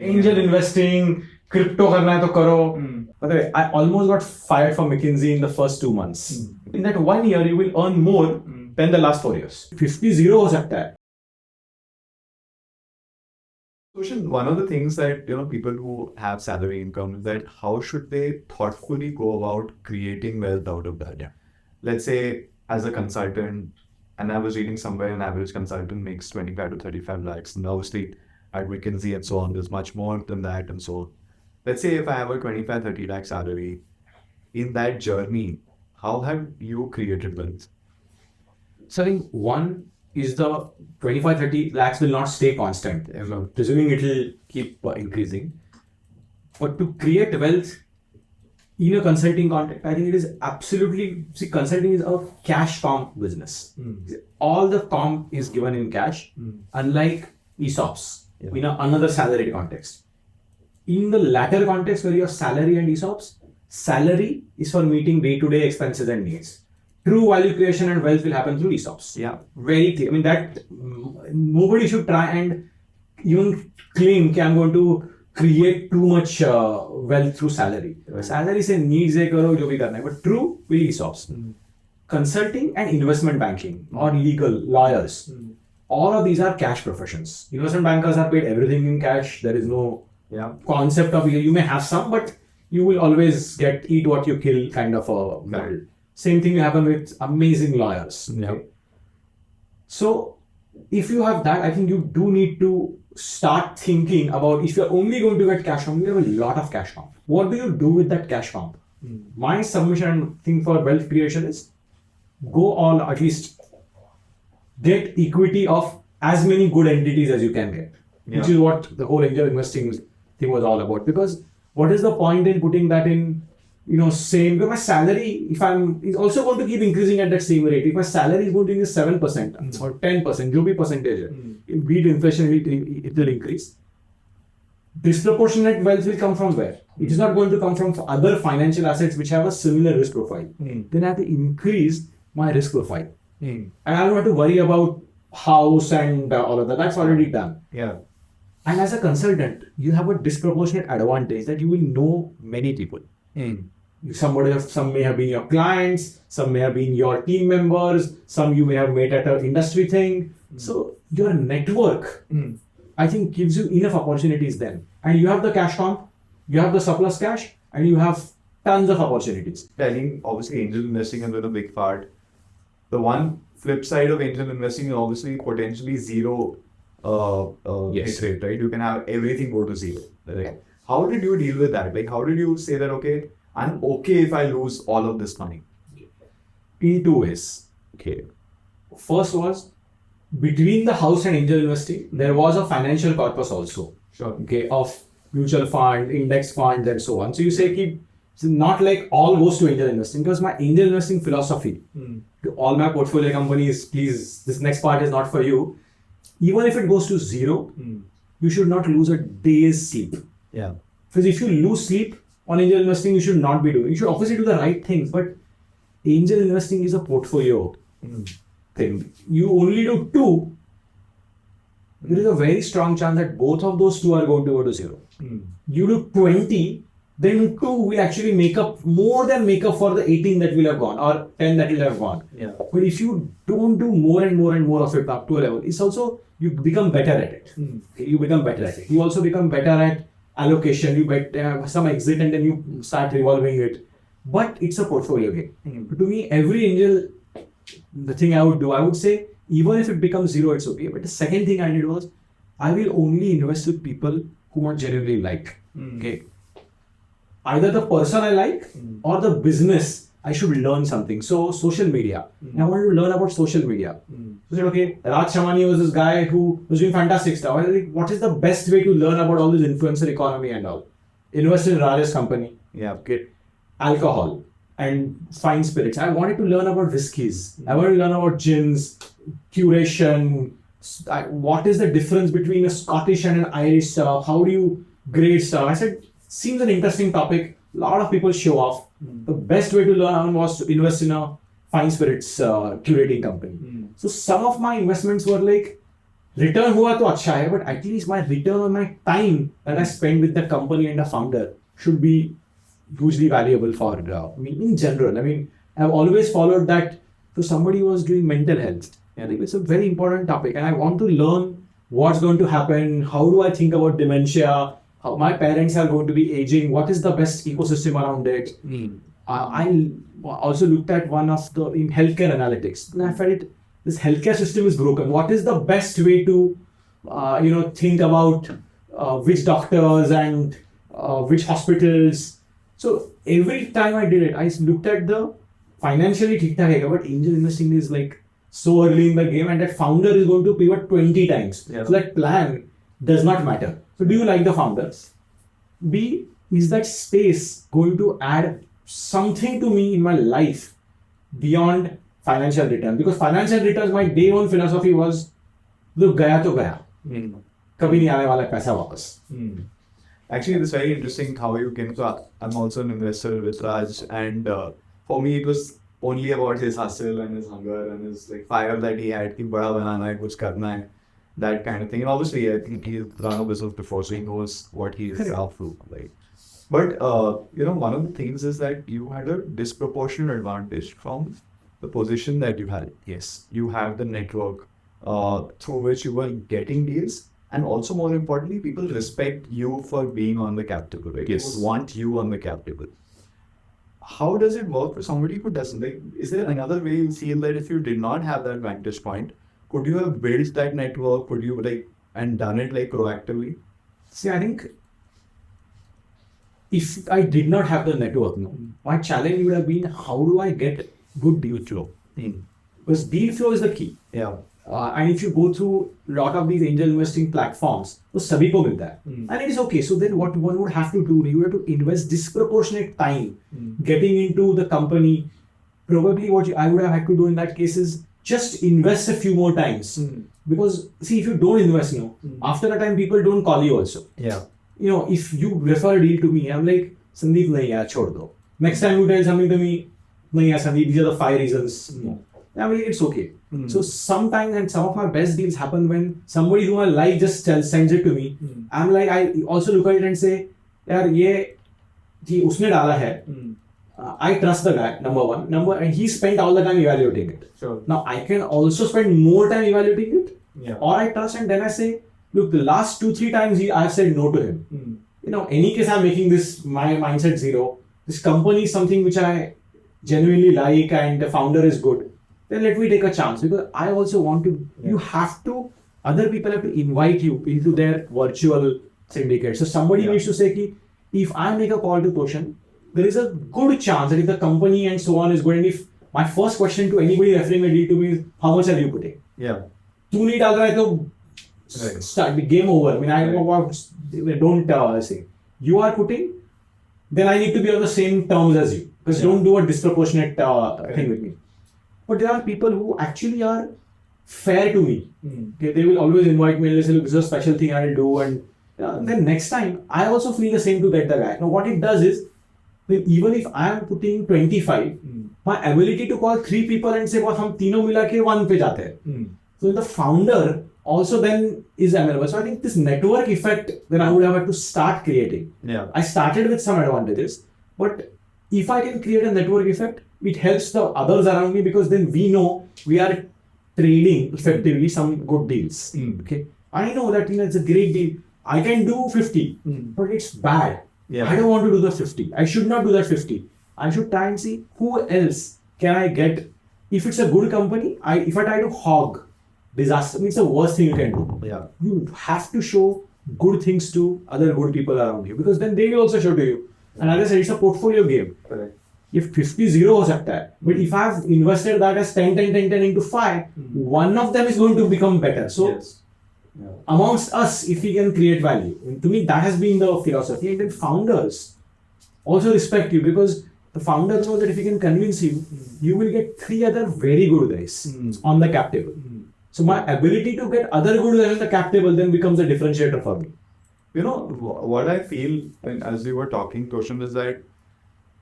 angel investing, crypto karna hai to karo. By the way, I almost got fired from McKinsey in the first 2 months. In that 1 year, you will earn more than the last 4 years. 50-0 ho sakta hai. Toshan, one of the things that people who have salary income is that how should they thoughtfully go about creating wealth out of that? Yeah. Let's say as a consultant, and I was reading somewhere an average consultant makes 25 to 35 lakhs, and obviously at McKinsey and so on, there's much more than that and so on. Let's say if I have a 25-30 lakh salary, in that journey, how have you created wealth? So I think one is the 25-30 lakhs will not stay constant. Presuming it will keep increasing. But to create wealth in a consulting context, I think it is absolutely, consulting is a cash comp business. All the comp is given in cash, unlike ESOPs, in another salary context. In the latter context where you have salary and ESOPs, salary is for meeting day-to-day expenses and needs. True value creation and wealth will happen through ESOPs. Yeah. Very clear. I mean, that nobody should try and even claim that I'm going to create too much wealth through salary. Salary se needs hai karo, jo bhi karna hai. But true will ESOPs. Consulting and investment banking or legal, lawyers, all of these are cash professions. Investment bankers are paid everything in cash. There is no concept of you may have some, but you will always get eat what you kill kind of a model. Same thing will happen with amazing lawyers. Okay? So if you have that, I think you do need to start thinking about if you're only going to get cash comp, you have a lot of cash comp. What do you do with that cash comp? My submission thing for wealth creation is go all, at least get equity of as many good entities as you can get, which is what the whole angel investing thing was all about. Because what is the point in putting that in, same, because my salary, is also going to keep increasing at that same rate. If my salary is going to increase 7% or 10%, jo bhi percentage hai, beat inflation, it will increase. Disproportionate wealth will come from where? It is not going to come from other financial assets which have a similar risk profile. Then I have to increase my risk profile. And I don't have to worry about house and all of that. That's already done. Yeah. And as a consultant, you have a disproportionate advantage that you will know many people. Some may have been your clients, some may have been your team members, some you may have met at an industry thing. So your network, I think, gives you enough opportunities then. And you have the cash comp, you have the surplus cash, and you have tons of opportunities. I think obviously angel investing has been a big part. The one flip side of angel investing is obviously potentially zero hit rate, right? You can have everything go to zero. Right? How did you deal with that? Like, how did you say that, okay, I'm okay if I lose all of this money? In two ways. Okay. First was, between the house and angel investing, there was a financial corpus also. Sure. Okay, of mutual fund, index funds, and so on. So you say, it's not like all goes to angel investing, because my angel investing philosophy, to all my portfolio companies, please, this next part is not for you. Even if it goes to zero, you should not lose a day's sleep. Yeah. Because if you lose sleep on angel investing, you should not be doing. You should obviously do the right things, but angel investing is a portfolio thing. You only do two, there is a very strong chance that both of those two are going to go to zero. You do 20, then 2 will actually more than make up for the 18 that will have gone or 10 that will have gone. Yeah. But if you don't do more and more and more of it up to a level, it's also, you become better at it. You become better at it. You also become better at allocation. You get some exit and then you start revolving it. But it's a portfolio game. To me, every angel, the thing I would say, even if it becomes zero, it's okay. But the second thing I did was, I will only invest with people who I genuinely like. Okay. Either the person I like or the business, I should learn something. So social media. I wanted to learn about social media. So I said, okay, Raj Shamani was this guy who was doing fantastic stuff. I was like, what is the best way to learn about all this influencer economy and all? Invest in Rajesh company. Yeah. Okay. Alcohol and fine spirits. I wanted to learn about whiskeys. I wanted to learn about gins, curation. What is the difference between a Scottish and an Irish stuff? How do you grade stuff? I said, seems an interesting topic. A lot of people show off. The best way to learn was to invest in a fine spirits curating company. So some of my investments were like return हुआ तो अच्छा है, but at least my return on my time that I spend with the company and the founder should be hugely valuable for me in general. I mean, I've always followed that. So somebody was doing mental health, and it's a very important topic, and I want to learn what's going to happen. How do I think about dementia? How my parents are going to be aging? What is the best ecosystem around it? I also looked at one of the in healthcare analytics, and I felt this healthcare system is broken. What is the best way to think about which doctors and which hospitals? So every time I did it, I looked at the financially ठीक ठाक है, but angel investing is like so early in the game, and that founder is going to pivot 20 times. Yeah. So that plan does not matter. So do you like the founders? B, is that space going to add something to me in my life beyond financial return? Because financial returns, my day one philosophy was, look, गया तो गया, कभी नहीं आने वाला पैसा वापस. Actually, it's very interesting how you came to. I'm also an investor with Raj, and for me, it was only about his hustle and his hunger and his like fire that he had. कि बड़ा बनाना है, कुछ करना है, that kind of thing. And obviously, I think he's run a business before, so he knows what he is out for. Like, but one of the things is that you had a disproportionate advantage from the position that you had. Yes, you have the network through which you were getting deals. And also, more importantly, people respect you for being on the cap table. Right? Yes, want you on the cap table. How does it work for somebody who doesn't? Like, is there another way you feel that if you did not have that vantage point, could you have built that network? Could you and done it proactively? See, I think if I did not have the network, my challenge would have been, how do I get good deal flow? Because deal flow is the key. Yeah. And if you go through a lot of these angel investing platforms, तो सभी को मिलता है. And it is okay. So then what one would have to do, you have to invest disproportionate time getting into the company. Probably what I would have had to do in that case is just invest a few more times. Because see, if you don't invest, after a time people don't call you also. Yeah. If you refer a deal to me, I'm like, Sandeep, nahi yaar, chhod do. Next time you tell something to me, nahi yaar, Sandeep, these are the 5 reasons. I mean, it's okay. So sometimes, and some of my best deals happen when somebody who I like just sends it to me. I'm like, I also look at it and say, yaar, ye usne dala hai. I trust the guy, number one. And he spent all the time evaluating it. Sure. Now I can also spend more time evaluating it. Yeah. Or I trust, and then I say, look, the last 2-3 times I've said no to him. Any case I'm making this my mindset zero. This company is something which I genuinely like, and the founder is good. Then let me take a chance, because I also want to, other people have to invite you into their virtual syndicate. So somebody needs to say, if I make a call to Toshan, there is a good chance that if the company and so on is good, and if my first question to anybody referring a deal to me is, how much are you putting? Yeah. तू नहीं डाल रहा है तो start the game over. I mean, I don't say. You are putting, then I need to be on the same terms as you. Because don't do a disproportionate thing with me. But there are people who actually are fair to me. Okay, they will always invite me and say, look, this is a special thing I'll do. And then next time, I also feel the same to get the guy. Now, what it does is, even if I am putting 25, my ability to call 3 people and say, हम तीनों मिला के 1 पे जाते हैं. So the founder also then is available. So I think this network effect, then I would have had to start creating. Yeah. I started with some advantages, but if I can create a network effect, it helps the others around me, because then we know we are trading effectively some good deals. Okay, I know that it's a great deal. I can do 50, but it's bad. Yeah. I don't want to do the 50. I should not do that 50. I should try and see who else can I get. If it's a good company, if I try to hog disaster, it's the worst thing you can do. Yeah. You have to show good things to other good people around you, because then they will also show to you. And as I said, it's a portfolio game. Correct. If 50-0 हो सकता है, but if I've invested that as 10 into 5, one of them is going to become better. So amongst us, if we can create value, and to me that has been the philosophy. And then founders also respect you, because the founder knows that if he can convince you, you will get 3 other very good guys on the cap table. So my ability to get other good guys on the cap table then becomes a differentiator for me. What I feel, as we were talking, Toshan, is that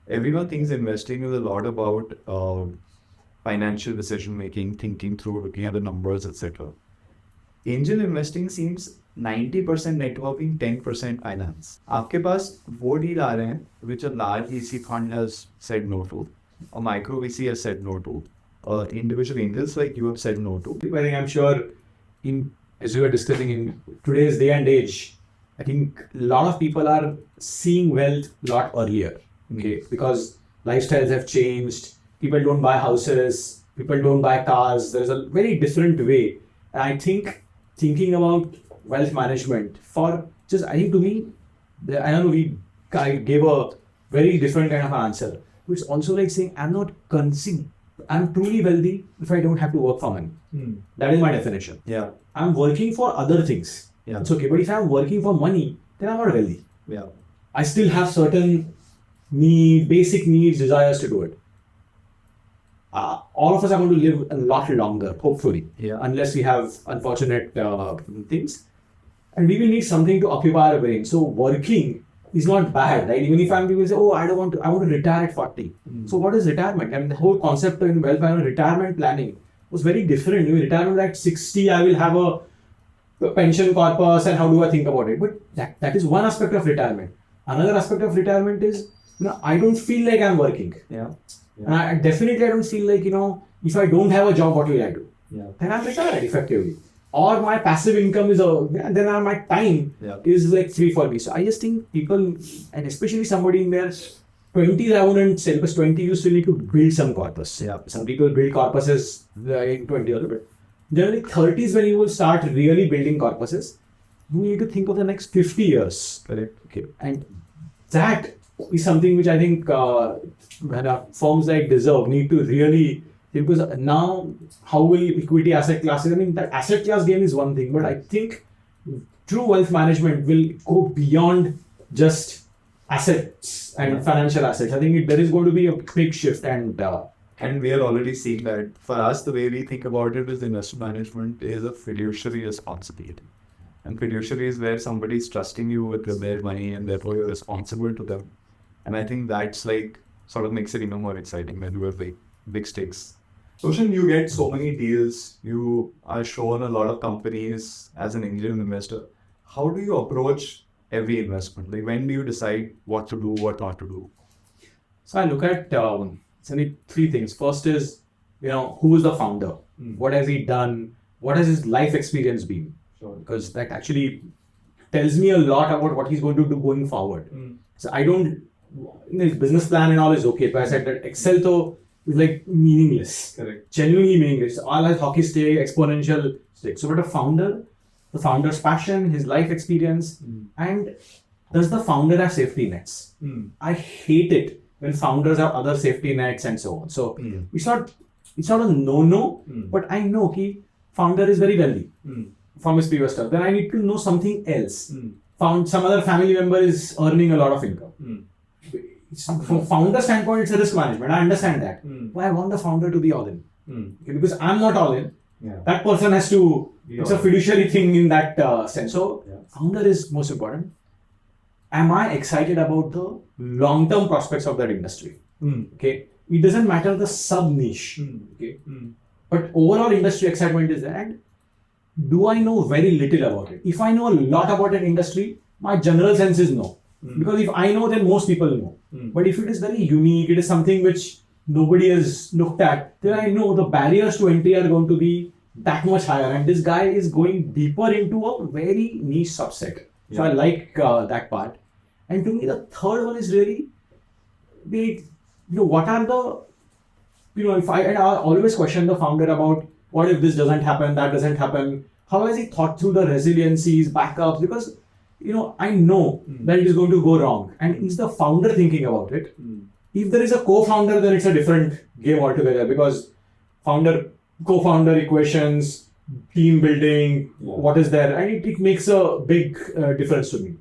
everyone thinks investing is a lot about financial decision making, thinking through, looking at the numbers, etc. angel investing seems 90% networking, 10% finance. आपके पास वो deal आ रहे हैं which a large VC fund has said no to, a micro VC has said no to, individual angels like you have said no to. I think I'm sure as we were discussing in today's day and age, I think a lot of people are seeing wealth a lot earlier. Okay, because lifestyles have changed. People don't buy houses. People don't buy cars. There's a very different way. And I think thinking about wealth management I think to me, I don't know, I gave a very different kind of answer. It's also like saying, I'm truly wealthy if I don't have to work for money. That is my definition. Yeah. I'm working for other things. Yeah. It's okay. But if I'm working for money, then I'm not wealthy. Yeah. I still have certain basic needs, desires to do it. All of us are going to live a lot longer, hopefully. Yeah. Unless we have unfortunate things. And we will need something to occupy our brain. So working is not bad, right? Even if people say, I want to retire at 40. So what is retirement? I mean, the whole concept in wealth management, retirement planning was very different. Retirement at 60, I will have a pension corpus and how do I think about it? But that is one aspect of retirement. Another aspect of retirement is, I don't feel like I'm working. Yeah. And I don't feel like, if I don't have a job, what will I do? Yeah. Then I'm retired effectively. Or my passive income is then my time is like free for me. So I just think people, and especially somebody in their 20s, I wouldn't say, because 20 you still need to build some corpus. Yeah. Some people build corpuses in 20 or bit. Generally 30s when you will start really building corpuses, you need to think of the next 50 years. Correct. Okay. And that is something which I think firms like Deserve need to really, because now how will equity asset classes, that asset class game is one thing, but I think true wealth management will go beyond just assets and financial assets. I think there is going to be a big shift and we are already seeing that. For us, the way we think about it is investment management is a fiduciary responsibility. And fiduciary is where somebody is trusting you with their money and therefore you're responsible to them. And I think that's sort of makes it even more exciting when you have big stakes. Toshan, you get so many deals. You are shown a lot of companies as an angel investor. How do you approach every investment? When do you decide what to do, what not to do? So I look at only three things. First is, who is the founder? What has he done? What has his life experience been? Sure. Because that actually tells me a lot about what he's going to do going forward. So I don't, his business plan and all is okay, but I said that Excel though is meaningless. Correct. Genuinely meaningless. All has hockey stick, exponential stick. So but the founder's passion, his life experience, and does the founder have safety nets? I hate it when founders have other safety nets and so on. So it's not a no, but I know founder is very wealthy from his previous stuff. Then I need to know something else. Some other family member is earning a lot of income. From founder standpoint, it's a risk management. I understand that. But I want the founder to be all in. Okay, because I'm not all in. Yeah. That person has to, it's a fiduciary thing in that sense. So founder is most important. Am I excited about the long-term prospects of that industry? Okay, it doesn't matter the sub-niche. Okay, but overall industry excitement is there. And do I know very little about it? If I know a lot about an industry, my general sense is no. Because if I know, then most people know. But if it is very unique, it is something which nobody has looked at, then I know the barriers to entry are going to be that much higher. And this guy is going deeper into a very niche subset. So I like that part. And to me, the third one is really, what are the, I always question the founder about what if this doesn't happen, that doesn't happen. How has he thought through the resiliencies, backups? Because, I know that it is going to go wrong. And is the founder thinking about it? If there is a co-founder, then it's a different game altogether, because co-founder equations, team building, what is there, and it makes a big difference to me.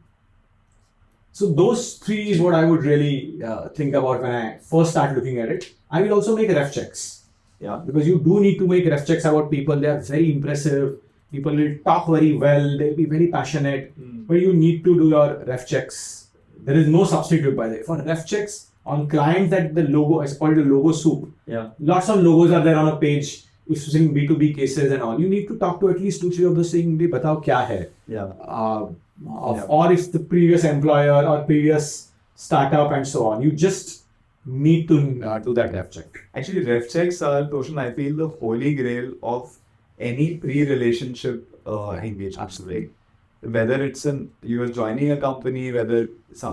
So those three is what I would really think about when I first start looking at it. I will also make ref checks. Yeah, because you do need to make ref checks about people. They are very impressive. People will talk very well. They'll be very passionate. But you need to do your ref checks. There is no substitute by the way. For ref checks on clients, that the logo is called the logo soup. Yeah. Lots of logos are there on a page. seeing B2B cases and all, you need to talk to at least 2-3 of those saying, "Bhi, batao kya hai?" Or if the previous employer or previous startup and so on. You just need to do that ref check. Actually, ref checks are, Toshan, I feel, the holy grail of any pre-relationship engagement. Absolutely. Whether it's you are joining a company, whether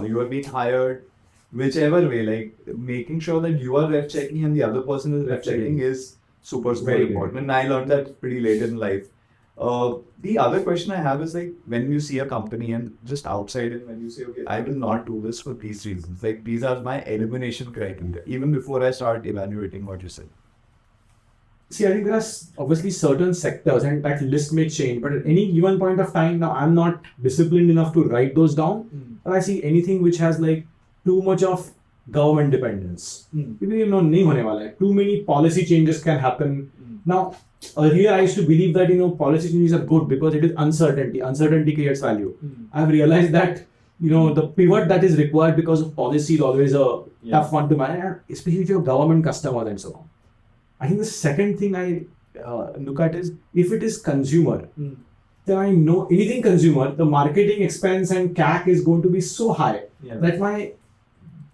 you are being hired, whichever way, like making sure that you are ref checking and the other person is ref checking is super Very important. And I learned that pretty late in life. The other question I have is like when you see a company and just outside it, when you say, okay, I will not do this for these reasons. Like these are my elimination criteria, even before I start evaluating what you said. See, I think there are obviously certain sectors and that list may change, but at any given point of time, now I'm not disciplined enough to write those down. But I see anything which has like too much of government dependence. Nahi hone wala hai. Too many policy changes can happen. Now, earlier I used to believe that policy changes are good because it is uncertainty. Uncertainty creates value. I've realized that the pivot that is required because of policy is always a tough one to manage, especially if you have government customers and so on. I think the second thing I look at is if it is consumer, then I know anything consumer, the marketing expense and CAC is going to be so high that my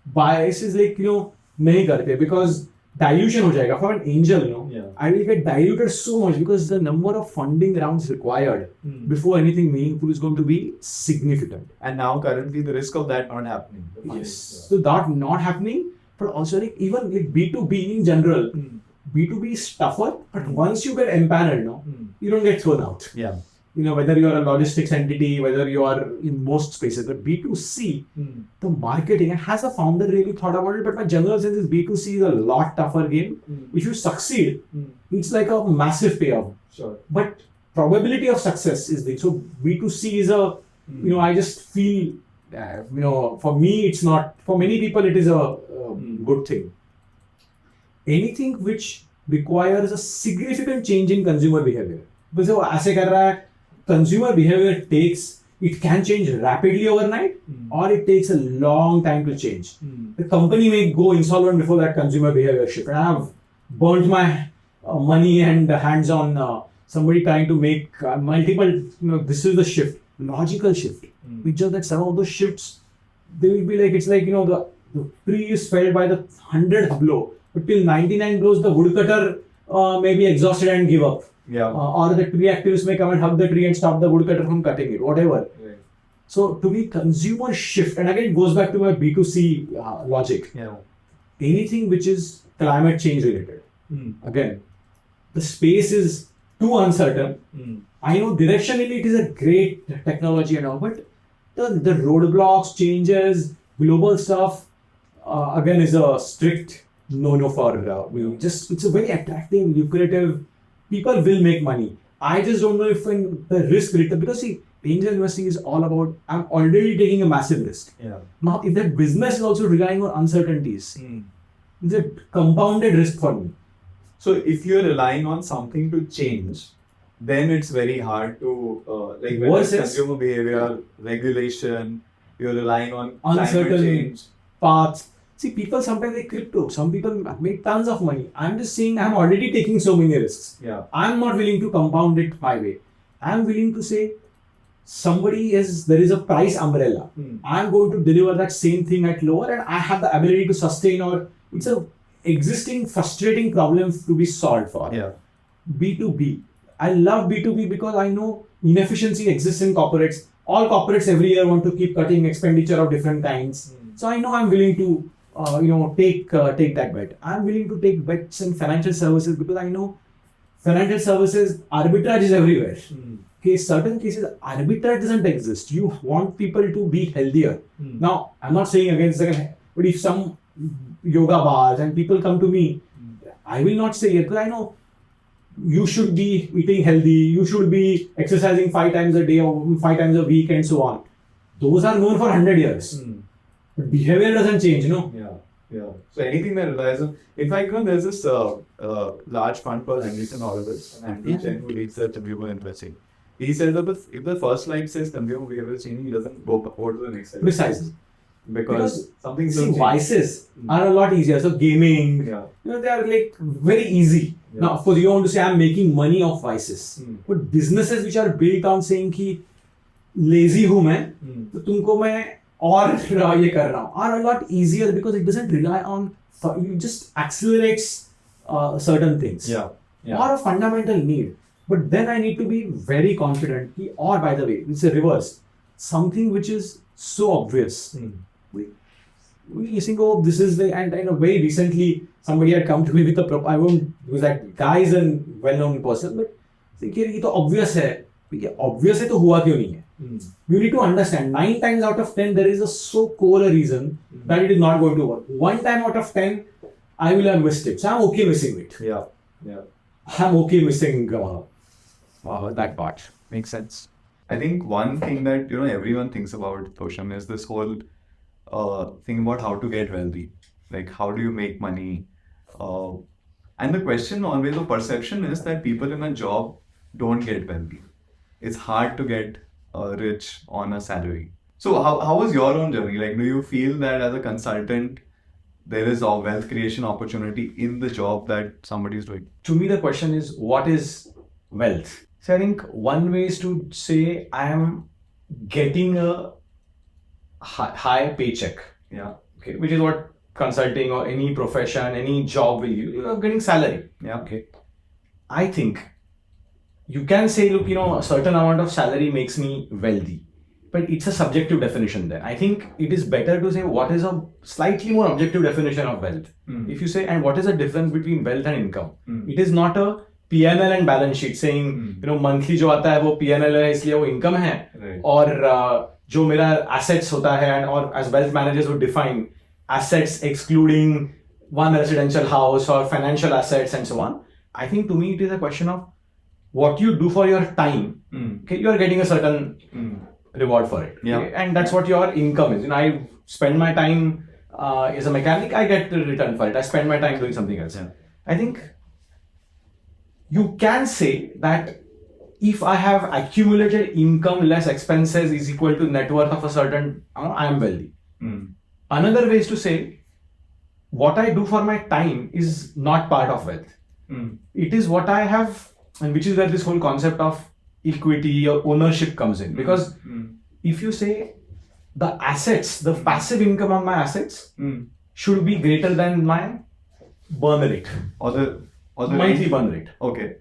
bias is like, nahi karte because dilution ho jayega. For an angel, I will get diluted so much because the number of funding rounds required before anything meaningful is going to be significant. And now currently the risk of that not happening. Yes. So that not happening, but also like even like B2B in general, B2B is tougher, but once you get empaneled, you don't get thrown out. Yeah. Whether you are a logistics entity, whether you are in most spaces, but B2C, the marketing has a founder really thought about it, but my general sense is B2C is a lot tougher game. If you succeed, it's like a massive payoff. Sure. But probability of success is big. So B2C is I just feel, for me, it's not, for many people, it is a good thing. Anything which requires a significant change in consumer behavior. Because वो ऐसे कर रहा है, consumer behavior it can change rapidly overnight or it takes a long time to change. The company may go insolvent before that consumer behavior shift. And I have burnt my money and hands on somebody trying to make multiple, this is the shift, logical shift. It's just that some of those shifts, they will be like, it's like, the tree is felled by the 100th blow. But till 99 blows, the woodcutter may be exhausted and give up. Yeah. Or the tree activists may come and hug the tree and stop the woodcutter from cutting it, whatever. Right. So to me, consumer shift, and again it goes back to my B2C logic. Yeah. Anything which is climate change related. Again, the space is too uncertain. I know directionally it is a great technology and all, but the roadblocks, changes, global stuff, again is a strict no for it's a very attractive, lucrative. People will make money. I just don't know if when the risk return, because see, angel investing is all about I'm already taking a massive risk. Yeah. Now, if that business is also relying on uncertainties, it's a compounded risk for me. So if you're relying on something to change, then it's very hard to consumer behavior, regulation. You're relying on uncertain change paths. See, people sometimes they crypto. Some people make tons of money. I'm just saying I'm already taking so many risks. Yeah. I'm not willing to compound it my way. I'm willing to say there is a price umbrella. I'm going to deliver that same thing at lower and I have the ability to sustain, or it's a existing frustrating problem to be solved for. Yeah. B2B. I love B2B because I know inefficiency exists in corporates. All corporates every year want to keep cutting expenditure of different kinds. So I know I'm willing to take that bet. I'm willing to take bets in financial services because I know financial services arbitrage is everywhere. Okay, certain cases arbitrage doesn't exist. You want people to be healthier. Now, I'm not saying against that, but if some yoga bars and people come to me, I will not say it because I know you should be eating healthy, you should be exercising 5 times a day or 5 times a week and so on. Those are known for 100 years. But behavior doesn't change, Yeah. So anything that relies on, in fact, there's this large fund called Anderson Horowitz, and Andy Chen, who leads the consumer investing. He said that if the first slide says consumer behavior is changing, he doesn't go to the next slide. Precisely. Because something's vices are a lot easier. So gaming, Yeah. they are like very easy. Now, of course, you want to say I'm making money off vices. But businesses which are built on saying कि lazy हूँ मैं, तो तुमको मैं और ये कर रहा हूँ, are a lot easier because it doesn't rely on, it just accelerates certain things. Or a fundamental need. But then I need to be very confident. Or by the way, it's a reverse. Something which is so obvious. We think, oh, this is the, and very recently somebody had come to me with a I won't use that guy is a well-known person, but ये तो obvious है. Obvious है तो हुआ क्यों नहीं है? You need to understand 9 times out of 10 there is a so core a reason that it is not going to work. 1 time out of 10 I will have missed it. So I'm okay missing it. I'm okay missing that part. Makes sense. I think one thing that everyone thinks about, Toshan, is this whole thing about how to get wealthy. Like, how do you make money? And the question always, the perception is that people in a job don't get wealthy. It's hard to get rich on a salary. So how was your own journey? Like, do you feel that as a consultant, there is a wealth creation opportunity in the job that somebody is doing? To me, the question is, what is wealth? So I think one way is to say I am getting a high paycheck. Okay, which is what consulting or any profession, any job will you are getting salary. Okay. I think you can say, look, a certain amount of salary makes me wealthy, but it's a subjective definition then. I think it is better to say what is a slightly more objective definition of wealth. If you say, and what is the difference between wealth and income? It is not a P&L and balance sheet saying, monthly जो आता है वो P&L है इसलिए वो income है, और जो मेरा assets होता है, and or as wealth managers would define assets excluding one residential house or financial assets and so on. I think to me it is a question of what you do for your time. Okay, you are getting a certain reward for it. Okay? And that's what your income is. I spend my time as a mechanic, I get the return for it. I spend my time doing something else. I think you can say that if I have accumulated income less expenses is equal to net worth of a certain, I am wealthy. Another way is to say what I do for my time is not part of wealth. It is what I have, and which is where this whole concept of equity or ownership comes in. Because if you say the assets, the passive income on my assets should be greater than my burn rate or the monthly burn rate. Okay.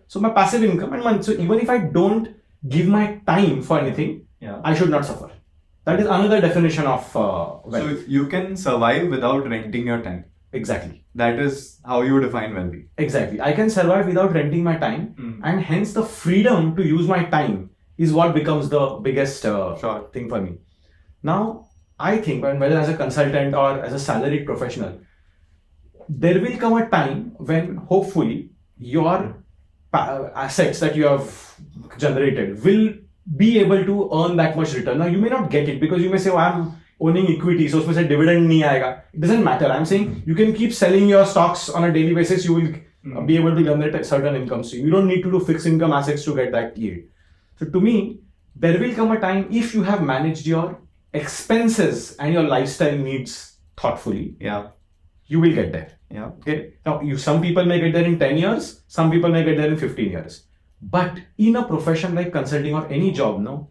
So my passive income and money. So even if I don't give my time for anything, I should not suffer. That is another definition of wealth. So you can survive without renting your time. Exactly. That is how you define wealthy. Exactly. I can survive without renting my time, and hence the freedom to use my time is what becomes the biggest thing for me. Now, I think whether as a consultant or as a salaried professional, there will come a time when hopefully your assets that you have generated will be able to earn that much return. Now, you may not get it because you may say, oh, I'm owning equity, so उसमें से dividend नहीं आएगा. It doesn't matter. I'm saying you can keep selling your stocks on a daily basis. You will be able to generate a certain income stream. You don't need to do fixed income assets to get that yield. So to me, there will come a time if you have managed your expenses and your lifestyle needs thoughtfully. You will get there. Okay. Now, some people may get there in 10 years. Some people may get there in 15 years. But in a profession like consulting or any job,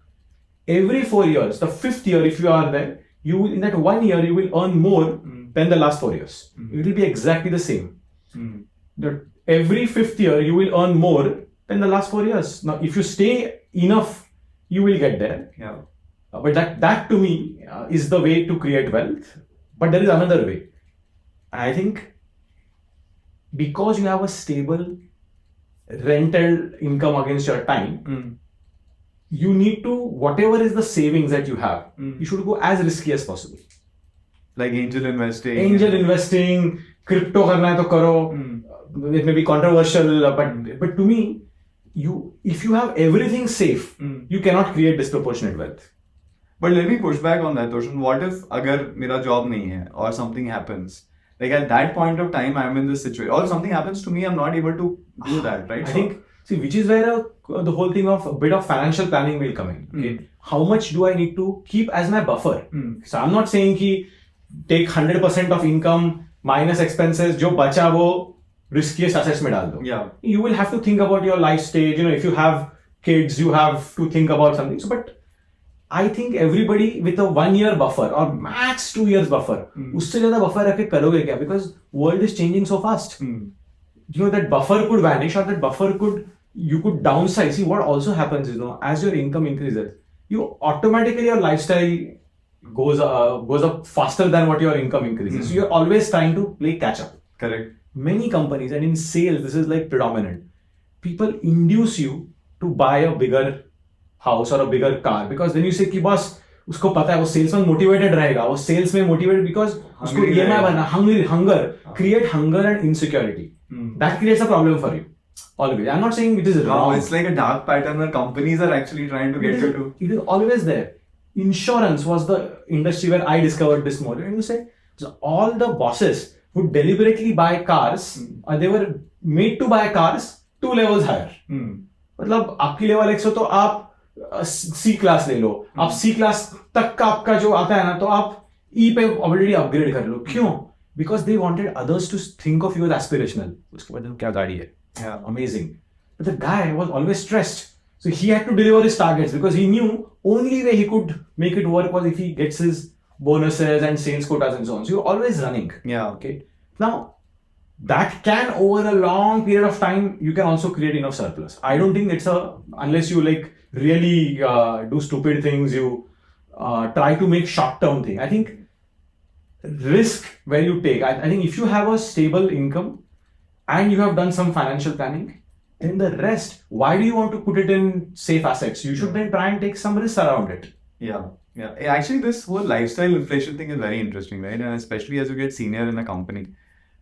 every 4 years, the 5th year, if you are there, you will, in that 1 year, you will earn more than the last 4 years. It will be exactly the same. Every 5th year, you will earn more than the last 4 years. Now, if you stay enough, you will get there. But that to me is the way to create wealth. But there is another way. I think because you have a stable rental income against your time, you need to, whatever is the savings that you have, you should go as risky as possible. Like angel investing. Crypto karna hai to karo. It may be controversial, but to me, if you have everything safe, you cannot create disproportionate wealth. But let me push back on that, Toshan. What if agar mera job nahi hai or something happens? Like at that point of time, I'm in this situation, or something happens to me, I'm not able to do that, right? I think, which is where the whole thing of a bit of financial planning will come in. Okay, how much do I need to keep as my buffer? So I'm not saying ki take 100% of income minus expenses, jo bacha wo riskiest assets में डाल दो. Yeah. You will have to think about your life stage. If you have kids, you have to think about something. So, but I think everybody with a 1 year buffer or max 2 years buffer, उससे ज़्यादा buffer रख के करोगे क्या? Because world is changing so fast. That buffer could vanish, or that buffer you could downsize. See, what also happens is, as your income increases, automatically your lifestyle goes up faster than what your income increases. So you're always trying to play catch up. Correct. Many companies, and in sales, this is like predominant. People induce you to buy a bigger house or a bigger car, because then you say कि boss, उसको पता है वो salesman motivated रहेगा, वो sales में motivated because उसको EMI भरना, hunger, create hunger and insecurity. That creates a problem for you. Always. I'm not saying it is wrong. It's like a dark pattern where companies are actually trying to get you to. It is always there. Insurance was the industry where I discovered this model. And you say, so all the bosses who deliberately buy cars, they were made to buy cars 2 levels higher. मतलब आपकी level 100 तो आप C class ले लो, आप C class तक का आपका जो आता है ना, तो आप E पे ऑलरेडी अपग्रेड कर लो. क्यों? Because they wanted others to think of you as aspirational. उसके बाद क्या गाड़ी है? Yeah, amazing. But the guy was always stressed. So he had to deliver his targets, because he knew only way he could make it work was if he gets his bonuses and sales quotas and so on. So you're always running. Yeah. Okay. Now, that can, over a long period of time, you can also create enough surplus. I don't think unless you like really do stupid things, you try to make short-term thing. I think risk where you take. I think if you have a stable income and you have done some financial planning, then the rest, why do you want to put it in safe assets? You should then try and take some risk around it. Yeah. Actually, this whole lifestyle inflation thing is very interesting, right? And especially as you get senior in a company.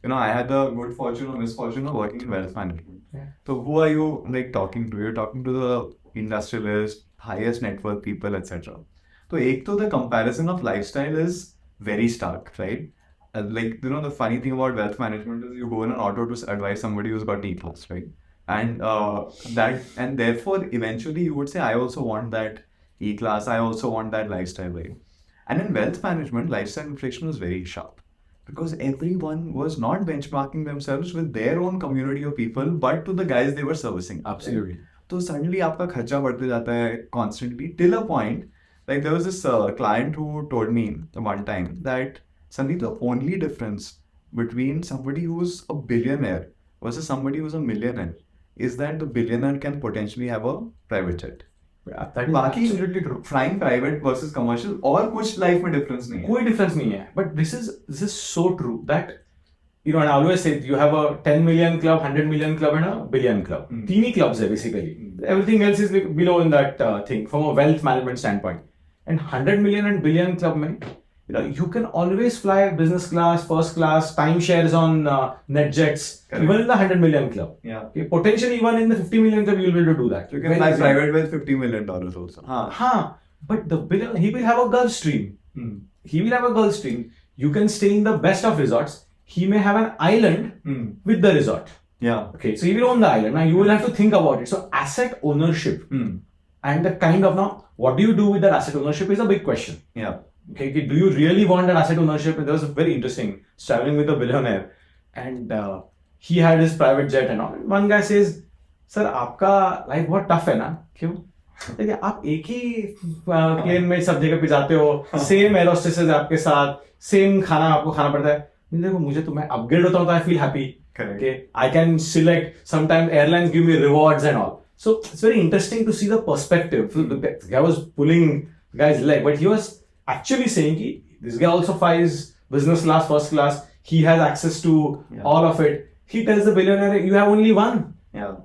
I had the good fortune or misfortune of working in wealth management. Yeah. So who are you like talking to? You're talking to the industrialists, highest net worth people, etc. So the comparison of lifestyle is very stark, right? The funny thing about wealth management is you go in an auto to advise somebody who's got E-class, right? And therefore eventually you would say, I also want that E-class, I also want that lifestyle, right? And in wealth management, lifestyle inflation was very sharp, because everyone was not benchmarking themselves with their own community of people, but to the guys they were servicing. Absolutely. So suddenly आपका खर्चा बढ़ते जाता है constantly, till a point, like there was this client who told me one time that, Sandeep, the only difference between somebody who's a billionaire versus somebody who's a millionaire is that the billionaire can potentially have a private jet. That is absolutely true. Flying private versus commercial, और कुछ life में difference नहीं है. कोई difference नहीं है. But this is so true that, and I always say, you have a 10 million club, 100 million club and a billion club. 3 clubs है basically. Everything else is below in that thing from a wealth management standpoint. And 100 million and billion club में, you can always fly business class, first class, time shares on net jets, correct, even in the 100 million club. Yeah. Okay, potentially even in the 50 million club, you will be able to do that. You can fly private with $50 million also. But he will have a Gulf Stream. He will have a Gulf Stream. You can stay in the best of resorts. He may have an island with the resort. Yeah. Okay, so he will own the island. Now you will have to think about it. So asset ownership and the kind of, now what do you do with that asset ownership is a big question. Yeah. Okay, do you really want that asset ownership? There was a very interesting, traveling with a billionaire, and he had his private jet and all. One guy says, "Sir, आपका life बहुत tough है ना? क्यों? देखिए आप एक ही plane में सब जगह पे जाते हो, सेम एयर होस्टेसेस आपके साथ, सेम खाना आपको खाना पड़ता है. देखो मुझे तो मैं अपग्रेड होता हूँ तो I feel happy. Okay, I can select. Sometimes airlines give me rewards and all. So it's very interesting to see the perspective. So the guy was pulling the guy's leg, but he was actually saying कि this guy also flies business class, first class. He has access to all of it. He tells the billionaire, you have only one. Yeah.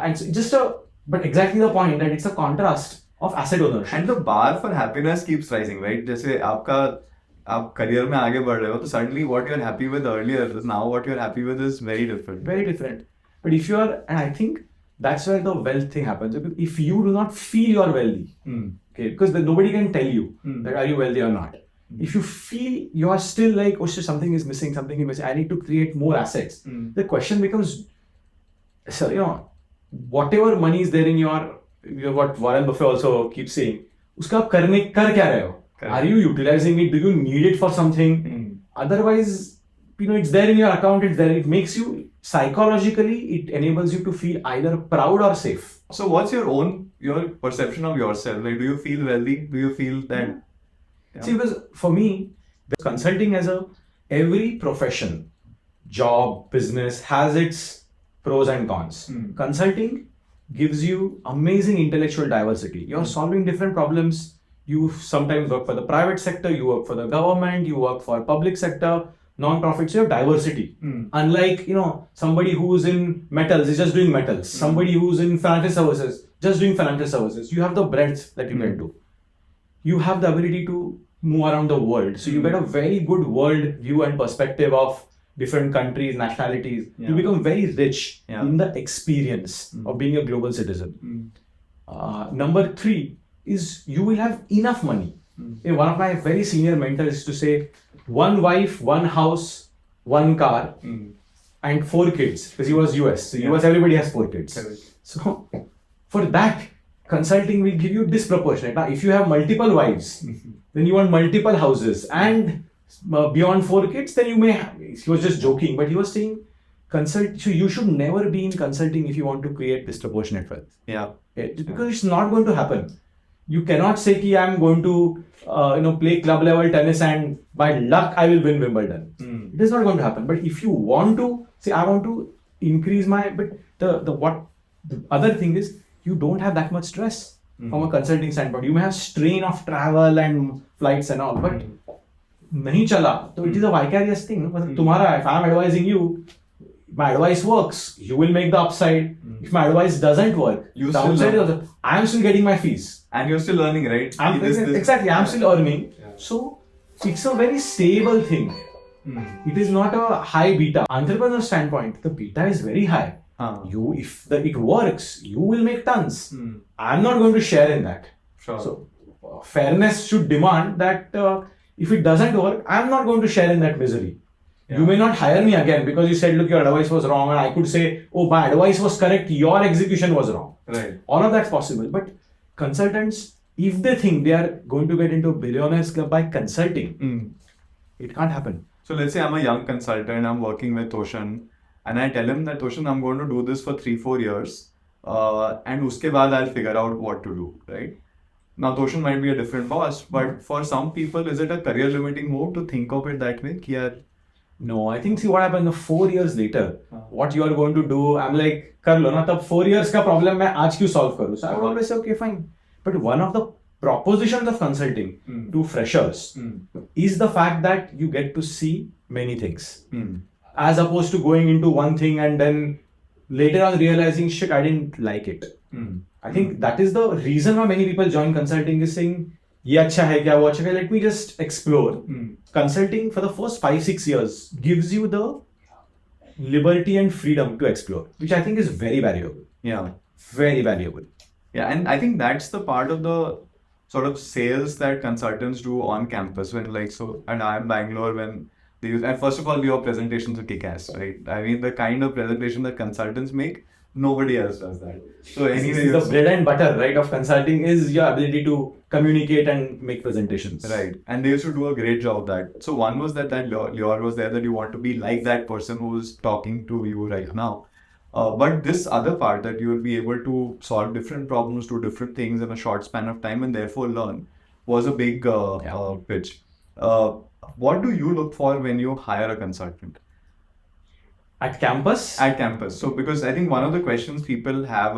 And so but exactly the point that it's a contrast of asset ownership. And the bar for happiness keeps rising, right? जैसे आप career में आगे बढ़ रहे हो, तो suddenly what you're happy with earlier, now what you're happy with is very different. Very different. But if you are, and I think that's where the wealth thing happens. If you do not feel you are wealthy, okay, because nobody can tell you that are you wealthy or not. If you feel you are still like, oh shit, something is missing, I need to create more assets. The question becomes, so whatever money is there in your what Warren Buffett also keeps saying, उसका आप कर क्या रहे हो? Are you utilizing it? Do you need it for something? Otherwise, it's there in your account, it's there. It makes you psychologically, it enables you to feel either proud or safe. So what's your perception of yourself? Like, do you feel wealthy? Do you feel that? Yeah. See, because for me, consulting every profession, job, business has its pros and cons. Consulting gives you amazing intellectual diversity. You're solving different problems. You sometimes work for the private sector, you work for the government, you work for public sector, non-profits. You have diversity. Unlike, somebody who's in metals is just doing metals. Somebody who's in financial services, just doing financial services. You have the breadth that you can do. You have the ability to move around the world. So you get a very good world view and perspective of different countries, nationalities. You become very rich in the experience of being a global citizen. Number 3 is you will have enough money. One of my very senior mentors used to say, 1 wife, 1 house, 1 car, and 4 kids. Because he was US. So US, everybody has 4 kids. Correct. So for that, consulting will give you disproportionate. Now, if you have multiple wives, then you want multiple houses, and beyond 4 kids, then you may have, he was just joking, but he was saying, so you should never be in consulting if you want to create disproportionate wealth. Yeah. Because it's not going to happen. You cannot say, I'm going to play club level tennis and by luck I will win Wimbledon. It is not going to happen. But if you want to say, I want to increase but the other thing is, you don't have that much stress from a consulting standpoint. You may have strain of travel and flights and all, but nahi chala. So it is a vicarious thing. Tomorrow, if I'm advising you, my advice works, you will make the upside. If my advice doesn't work, the downside is also, I'm still getting my fees. And you're still earning, right? Exactly, I'm still earning. Yeah. So it's a very stable thing. It is not a high beta. Entrepreneur standpoint, the beta is very high. If it works, you will make tons. I'm not going to share in that. Sure. So fairness should demand that if it doesn't work, I'm not going to share in that misery. Yeah. You may not hire me again because you said, look, your advice was wrong, and I could say, oh, my advice was correct, your execution was wrong. Right. All of that's possible. But consultants, if they think they are going to get into a billionaires club by consulting, it can't happen. So let's say I'm a young consultant, I'm working with Toshan, and I tell him that, Toshan, I'm going to do this for 3-4 years, and uske baad I'll figure out what to do, right? Now, Toshan might be a different boss, but for some people, is it a career limiting move to think of it that way? No, I think, see what happened 4 years later, what you are going to do, I'm like, kar lo na, tab 4 years ka problem main aaj kyun solve karu? So I would always say, okay, fine. But one of the propositions of consulting to freshers is the fact that you get to see many things. As opposed to going into one thing and then later on realizing, shit, I didn't like it. I think that is the reason why many people join consulting, is saying, ye acha hai kya, wo acha hai, let me just explore. Consulting for the first 5-6 years gives you the liberty and freedom to explore, which I think is very valuable. Yeah. Very valuable. Yeah, and I think that's the part of the sort of sales that consultants do on campus when and I'm Bangalore when they use, and first of all, your presentations are kick-ass, right? I mean, the kind of presentation that consultants make, nobody else does that. So anyway, the bread and butter, right, of consulting is your ability to communicate and make presentations. Right. And they used to do a great job of that. So one was that lure was there, that you want to be like that person who's talking to you right now. But this other part, that you will be able to solve different problems, do different things in a short span of time and therefore learn, was a big pitch. What do you look for when you hire a consultant? At campus? At campus. So because I think one of the questions people have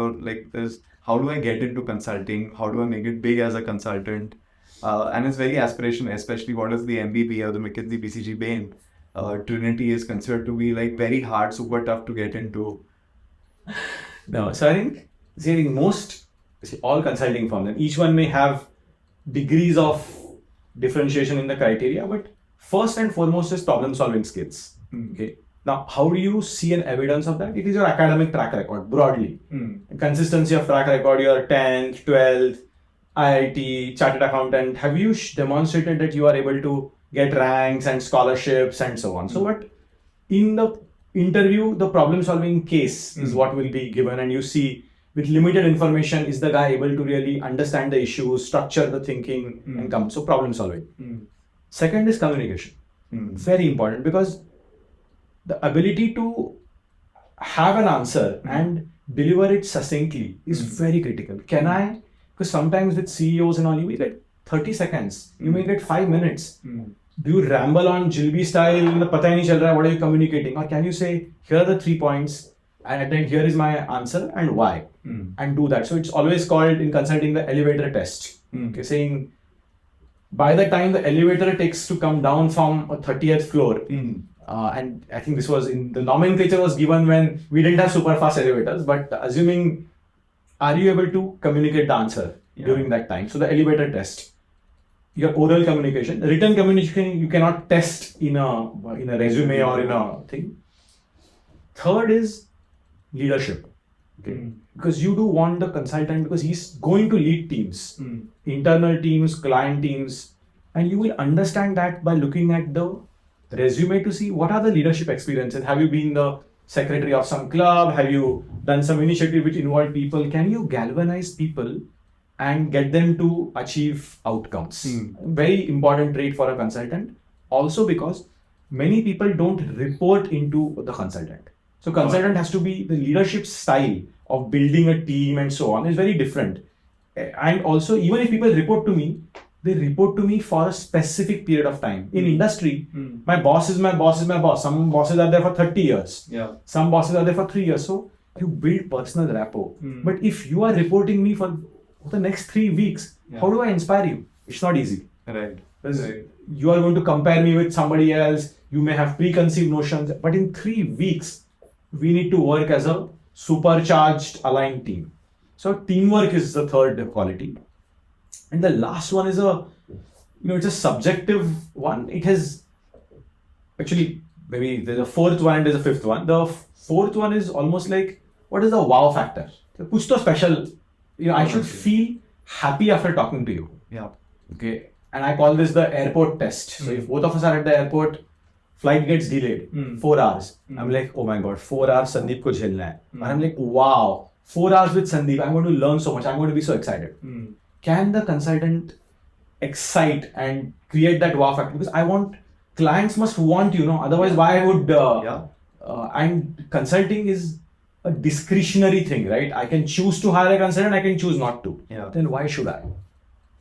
is, how do I get into consulting? How do I make it big as a consultant? And it's very aspirational, especially what is the MBB or the McKinsey BCG Bain. Trinity is considered to be very hard, super tough to get into. No, so I think all consulting firms, and each one may have degrees of differentiation in the criteria, but first and foremost is problem solving skills. Okay. Now, how do you see an evidence of that? It is your academic track record broadly. Consistency of track record, your 10th, 12th, IIT, chartered accountant. Have you demonstrated that you are able to get ranks and scholarships and so on? So what in the interview, the problem solving case is what will be given, and you see with limited information, is the guy able to really understand the issues, structure the thinking and come. So problem solving. Second is communication. Very important, because the ability to have an answer and deliver it succinctly is very critical. Can I? Because sometimes with CEOs and all, you may get 30 seconds, you may get 5 minutes. Do you ramble on Jilby style, pata hi nahi chal raha, what are you communicating? Or can you say, here are the 3 points, and then here is my answer and why? And do that. So it's always called in consulting the elevator test. Okay, saying, by the time the elevator takes to come down from a 30th floor, and I think this was in the nomenclature was given when we didn't have super fast elevators, but assuming, are you able to communicate the answer during that time? So the elevator test, your oral communication, written communication, you cannot test in a resume or in a thing. Third is leadership. Okay. Because you do want the consultant, because he's going to lead teams, internal teams, client teams, and you will understand that by looking at the resume to see what are the leadership experiences. Have you been the secretary of some club? Have you done some initiative which involved people? Can you galvanize people and get them to achieve outcomes? Very important trait for a consultant. Also because many people don't report into the consultant. So consultant has to be, the leadership style of building a team and so on is very different. And also, even if people report to me, they report to me for a specific period of time. In industry, my boss is my boss is my boss. Some bosses are there for 30 years. Some bosses are there for 3 years. So you build personal rapport. But if you are reporting me for the next 3 weeks, how do I inspire you? It's not easy. Right. You are going to compare me with somebody else. You may have preconceived notions. But in 3 weeks, we need to work as a supercharged, aligned team. So teamwork is the third quality. And the last one is it's a subjective one. It has actually, maybe there's a fourth one and there's a fifth one. The fourth one is almost like, what is the wow factor? Kuch to special. I should feel happy after talking to you. Yeah. Okay. And I call this the airport test. So if both of us are at the airport, flight gets delayed 4 hours. I'm like, oh my God, 4 hours Sandeep ko jhelna hai. And I'm like, wow, 4 hours with Sandeep. I'm going to learn so much. I'm going to be so excited. Can the consultant excite and create that wow factor? Because I want, clients must want, otherwise why I would, and consulting is a discretionary thing, right? I can choose to hire a consultant, I can choose not to. Yeah. Then why should I?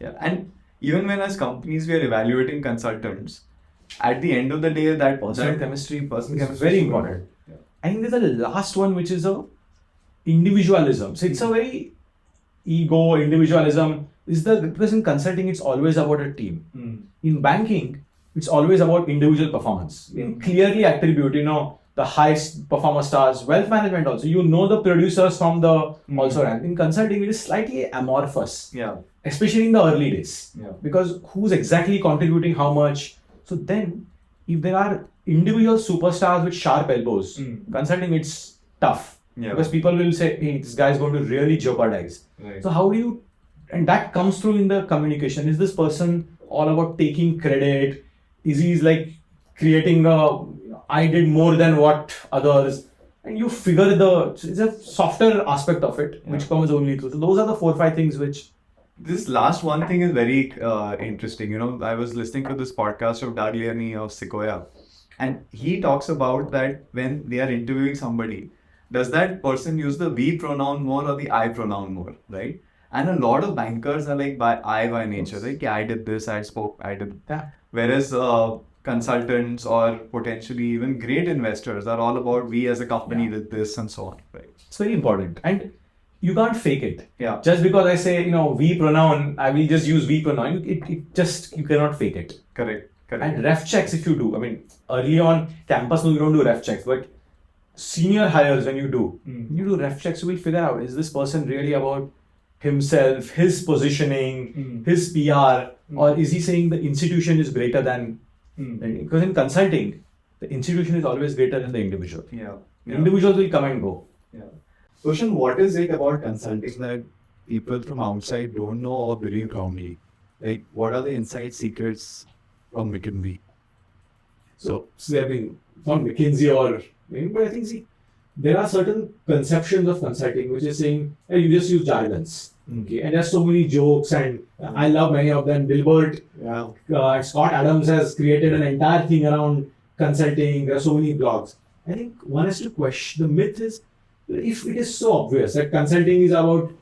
Yeah. And even when as companies we are evaluating consultants, at the end of the day, that Personal chemistry is very important. Yeah. I think there's a last one, which is a individualism. So it's a very ego, individualism. Because in consulting, it's always about a team. In banking, it's always about individual performance. You clearly attribute, the highest performer stars. Wealth management also, the producers from the also rank. In consulting, it is slightly amorphous. Yeah. Especially in the early days. Yeah. Because who's exactly contributing how much? So then, if there are individual superstars with sharp elbows, consulting, it's tough. Yeah. Because people will say, hey, this guy is going to really jeopardize. Right. So how do you, and that comes through in the communication. Is this person all about taking credit? Is he like creating I did more than what others? And you figure it's a softer aspect of it, which comes only through. So those are the 4 or 5 things which. This last one thing is very interesting. I was listening to this podcast of Doug Leone of Sequoia, and he talks about that when they are interviewing somebody, does that person use the we pronoun more or the I pronoun more, right? And a lot of bankers are like by nature, like, I did this, I spoke, I did that. Whereas consultants or potentially even great investors are all about we as a company did this and so on, right? It's very important. And you can't fake it. Yeah. Just because I say, we pronoun, I will just use we pronoun. You cannot fake it. Correct. And ref checks if you do. I mean, early on campus, we don't do ref checks, but senior hires, when you do ref checks, you will figure out, is this person really about himself, his positioning, his PR, or is he saying the institution is greater than, because in consulting, the institution is always greater than the individual. Yeah. Individuals will come and go. Yeah. Toshan, what is it about consulting that people from outside don't know or believe wrongly? Like, what are the inside secrets from McKinsey? So, I mean, not McKinsey but I think, there are certain conceptions of consulting which is saying, hey, you just use jargons. Okay, and there's so many jokes, and I love many of them. Dilbert, Scott Adams has created an entire thing around consulting. There are so many blogs. I think one has to question. The myth is, if it is so obvious that consulting is about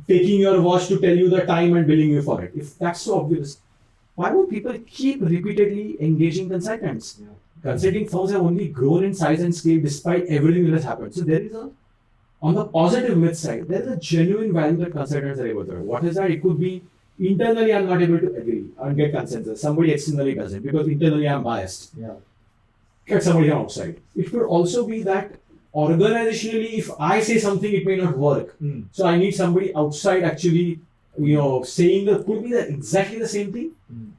taking your watch to tell you the time and billing you for it, if that's so obvious, why would people keep repeatedly engaging consultants? Yeah. Consulting firms have only grown in size and scale despite everything that has happened. So there is a, on the positive myth side, there is a genuine value that consultants are able to. What is that? It could be internally I'm not able to agree and get consensus. Somebody externally does it because internally I'm biased. Yeah. Get somebody from outside. It could also be that organizationally, if I say something, it may not work. So I need somebody outside actually, saying that could be exactly the same thing.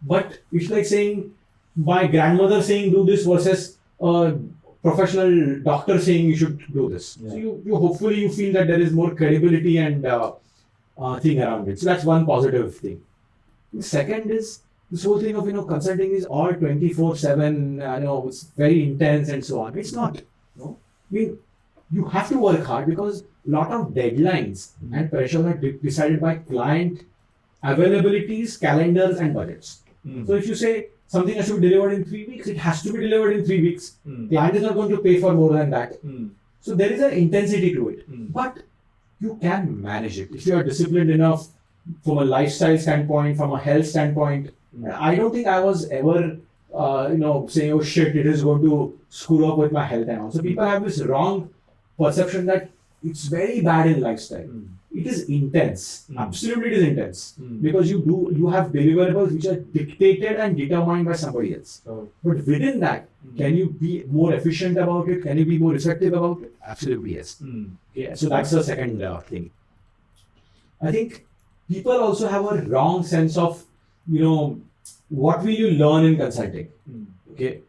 But it's like saying my grandmother saying do this versus a professional doctor saying you should do this. Yeah. So you hopefully you feel that there is more credibility and thing around it. So that's one positive thing. The second is this whole thing of consulting is all 24/7. It's very intense and so on. It's not. No, I mean you have to work hard because a lot of deadlines and pressures are decided by client availabilities, calendars, and budgets. So if you say something has to be delivered in 3 weeks, it has to be delivered in 3 weeks. Client is not going to pay for more than that. So there is an intensity to it. But you can manage it. If you are disciplined enough from a lifestyle standpoint, from a health standpoint, I don't think I was ever, saying, oh shit, it is going to screw up with my health and all. So people have this wrong perception that it's very bad in lifestyle. It is intense. Absolutely, it is intense because you have deliverables which are dictated and determined by somebody else. But within that, can you be more efficient about it? Can you be more effective about it? Absolutely, yes. Yeah. So that's the second thing. I think people also have a wrong sense of, what will you learn in consulting? Okay.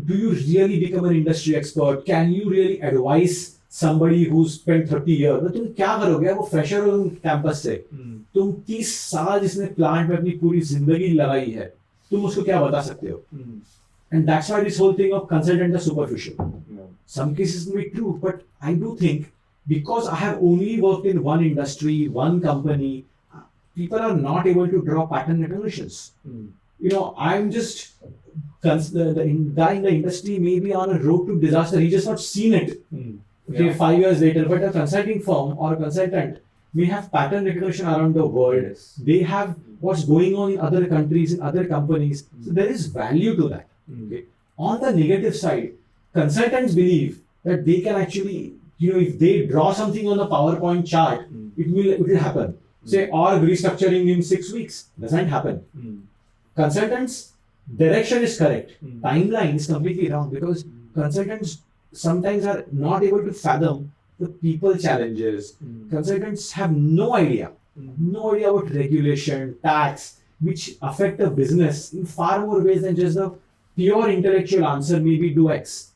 Do you really become an industry expert? Can you really advise somebody who's spent 30 years? तो तुम क्या करोगे? वो fresher हो campus से, तुम 30 साल जिसने प्लांट में अपनी पूरी जिंदगी लगाई है, तुम उसको क्या बता सकते हो? And that's why this whole thing of consultant is superficial. Some cases may be true, but I do think because I have only worked in one industry, one company, people are not able to draw pattern recognitions. I'm just the guy in the industry may be on a road to disaster. He's just not seen it. Okay, 5 years later, but a consulting firm or a consultant may have pattern recognition around the world. Yes. They have what's going on in other countries, in other companies. So there is value to that. Okay. On the negative side, consultants believe that they can actually, if they draw something on a PowerPoint chart, it will happen. Say org restructuring in 6 weeks doesn't happen. Consultants' direction is correct. Timeline is completely wrong because consultants sometimes are not able to fathom the people challenges. Consultants have no idea about regulation, tax, which affect the business in far more ways than just the pure intellectual answer, maybe do X.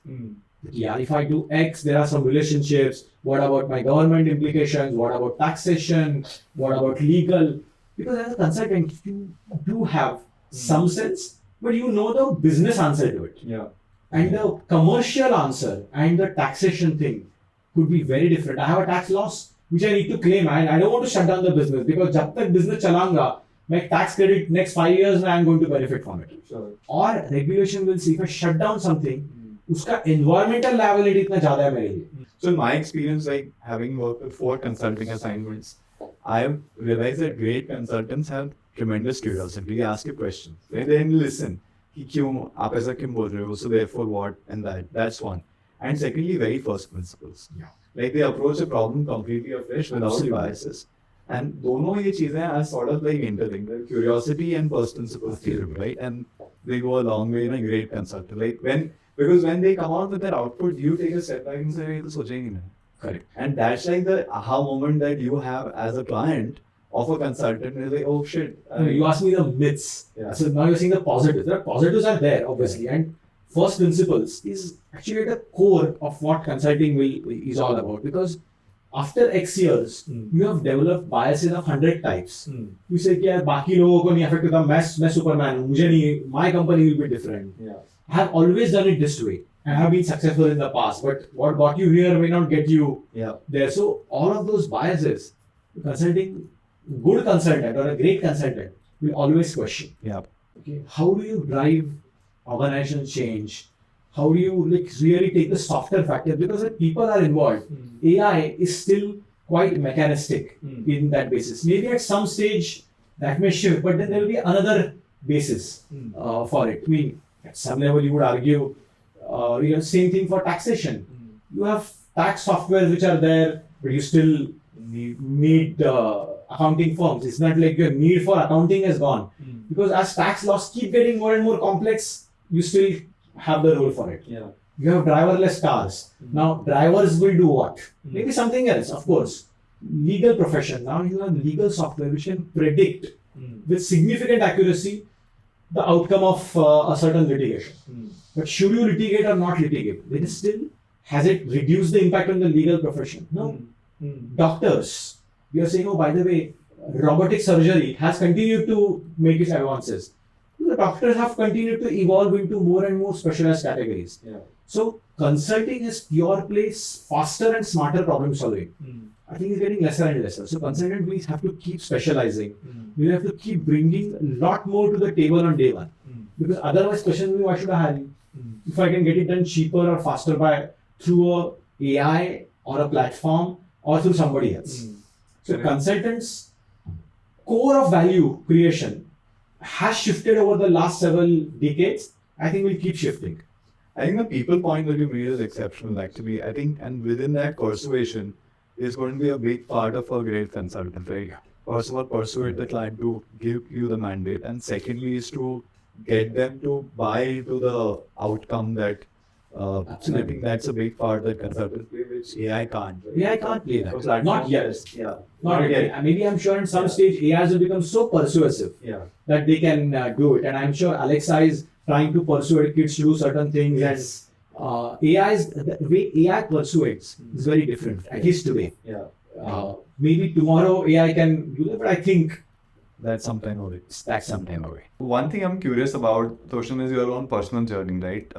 Yeah, if I do X, there are some relationships. What about my government implications? What about taxation? What about legal? Because as a consultant, you do have some sense, but you know the business answer to it. Yeah. And the commercial answer and the taxation thing could be very different. I have a tax loss which I need to claim, and I don't want to shut down the business because जब तक business चलाऊंगा, my tax credit next 5 years, I am going to benefit from it. Sure. Or regulation will see if I shut down something, उसका environmental liability इतना ज़्यादा है मेरे लिए. So in my experience, like having worked with 4 consulting assignments, I have realized that great consultants have tremendous curiosity. They ask you questions. They then listen. कि क्यों आप ऐसा क्यों बोल रहे हो? So therefore what? And that's one. And secondly, very first principles. Yeah. Like they approach the problem completely afresh without biases. And दोनों ये चीजें are sort of like interlinked. Like curiosity and first principles theory, right? And they go a long way in a great consultant. Like because when they come out with their output, you take a step back and say, "ये तो सोचा ही नहीं मैंने." Correct. And that's like the aha moment that you have as a client of a consultant. Is like, oh shit. You asked me the myths. Yeah. So now you're seeing the positives. The positives are there, obviously. And first principles is actually at the core of what consulting is all about. Because after X years, you have developed biases of 100 types. You say कि यार बाकी लोगों को नहीं affect होता, मैं Superman हूँ, मुझे नहीं, my company will be different. Yeah. I have always done it this way. I have been successful in the past, but what got you here may not get you there. So all of those biases, consulting, good consultant or a great consultant will always question. Yeah. Okay, how do you drive organizational change? how do you like really take the softer factor? Because when people are involved, AI is still quite mechanistic in that basis. Maybe at some stage that may shift, but then there will be another basis for it. I mean, at some level you would argue, same thing for taxation. You have tax softwares which are there, but you still need accounting firms. It's not like your need for accounting has gone. Because as tax laws keep getting more and more complex, you still have the role for it. Yeah. You have driverless cars. Now, drivers will do what? Maybe something else, of course. Legal profession. Now you have legal software which can predict with significant accuracy the outcome of a certain litigation. But should you litigate or not litigate? Then still, has it reduced the impact on the legal profession? No. Doctors, we are saying, oh, by the way, robotic surgery has continued to make its advances. The doctors have continued to evolve into more and more specialized categories. Yeah. So consulting is pure place, faster and smarter problem solving. I think it's getting lesser and lesser. So consultant means have to keep specializing. We have to keep bringing a lot more to the table on day one. Because otherwise question will be, why should I hire you? If I can get it done cheaper or faster through a AI or a platform or through somebody else. So consultants' core of value creation has shifted over the last several decades. I think will keep shifting. I think the people point that you made is exceptional, actually. I think, and within that persuasion is going to be a big part of a great consultant, right? First of all, persuade the client to give you the mandate, and secondly is to get them to buy into the outcome that. I think that's a big part that consultants play, which AI can't. AI can't play that. So Not yet. Yeah. Not yet. Maybe I'm sure in some stage AIs will become so persuasive that they can do it. And I'm sure Alexa is trying to persuade kids to do certain things. Yes. And the way AI persuades is very different, at least today. Maybe tomorrow AI can do that, but I think That's sometime away. that's sometime away. One thing I'm curious about, Toshan, is your own personal journey, right?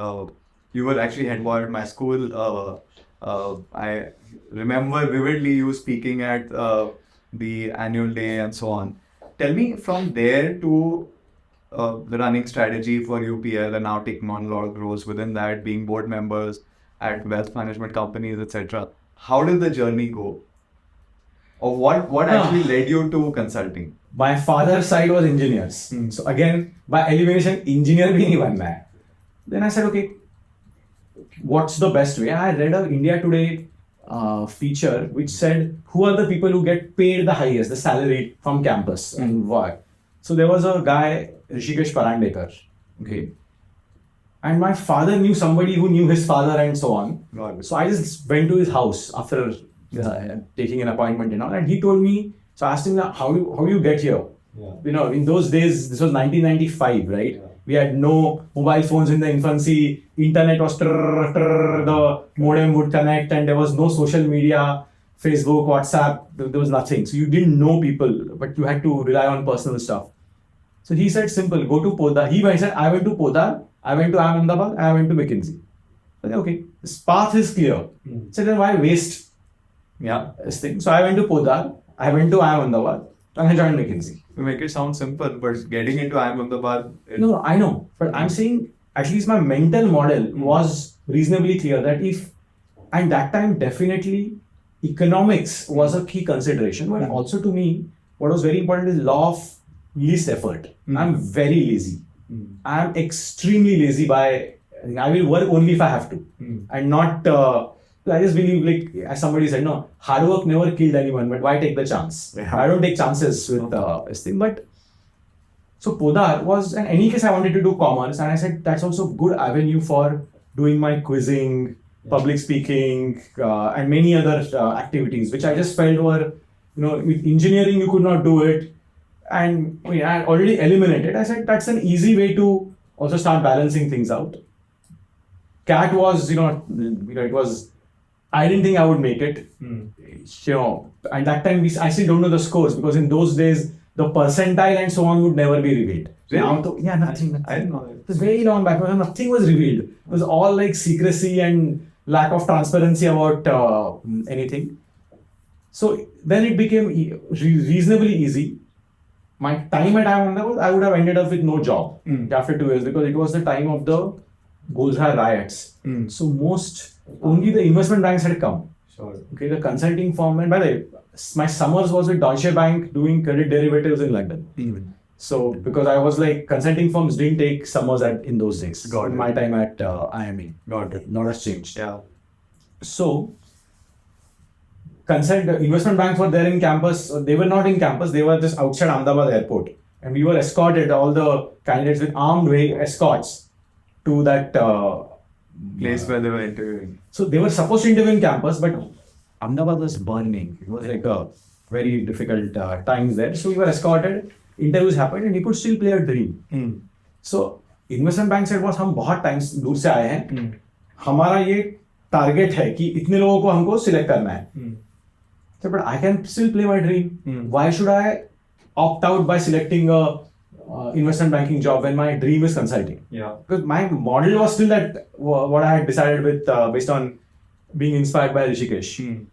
You were actually head boy at my school. I remember vividly you speaking at the annual day and so on. Tell me from there to the running strategy for UPL and now taking on a lot of roles within that, being board members at wealth management companies, etc. How did the journey go? Or what actually led you to consulting? My father's side was engineers. So again, by elimination, engineer भी नहीं बनना है. Then I said, okay, what's the best way? I read a India Today feature which said who are the people who get paid the highest, the salary from campus and why. So there was a guy, Rishikesh Parandekar, okay, and my father knew somebody who knew his father and so on. So I just went to his house after taking an appointment and all, and he told me. So I asked him, how do you get here? You know, in those days, this was 1995, right? We had no mobile phones in the infancy. Internet was the modem would connect, and there was no social media, Facebook, WhatsApp. There was nothing. So you didn't know people, but you had to rely on personal stuff. So he said, simple, go to Podar. He said, I went to Podar, I went to Ahmedabad, I went to McKinsey. I said, okay, this path is clear. So then why waste this thing? So I went to Podar, I went to Ahmedabad, and I joined McKinsey. To make it sound simple, but getting into Ahmedabad... No, I know. But I'm saying, at least my mental model was reasonably clear that if, and that time definitely, economics was a key consideration. But also to me, what was very important is law of least effort. I'm very lazy. I'm extremely lazy I will work only if I have to. And not... I just believe, like, as somebody said, no, hard work never killed anyone, but why take the chance? I don't take chances with this thing. But so Podar was, in any case, I wanted to do commerce, and I said that's also a good avenue for doing my quizzing, public speaking, and many other activities, which I just felt were, with engineering you could not do it, and I already eliminated. I said that's an easy way to also start balancing things out. CAT was, it was. I didn't think I would make it, and that time I still don't know the scores because in those days the percentile and so on would never be revealed. Really? Nothing. I didn't know that. It was very long back when nothing was revealed. It was all like secrecy and lack of transparency about anything. So then it became reasonably easy. My time at Ahmedabad, I would have ended up with no job after 2 years because it was the time of the Golzar riots. Mm. So only the investment banks had come. Sure. Okay, the consulting firm, and by the way, my summers was with Deutsche Bank doing credit derivatives in London. Even. So because I was like, consulting firms didn't take summers in those days. Got it. My time at IME. Got it. Not has changed. Yeah. So investment banks were there in campus. They were not in campus. They were just outside Ahmedabad airport, and we were escorted, all the candidates, with armed escorts to that Place where they were interviewing. So they were supposed to interview in campus, but Ahmedabad was burning. It was like a very difficult times there. So we were escorted. Interviews happened, and we could still play a dream. Mm. So investment bank said was, हम बहुत times दूर से आए हैं, हमारा ये target है कि इतने लोगों को हमको सिलेक्ट करना है. So, but I can still play my dream. Why should I opt out by selecting a investment banking job when my dream is consulting? Yeah. Because my model was still that what I had decided with based on being inspired by Rishikesh.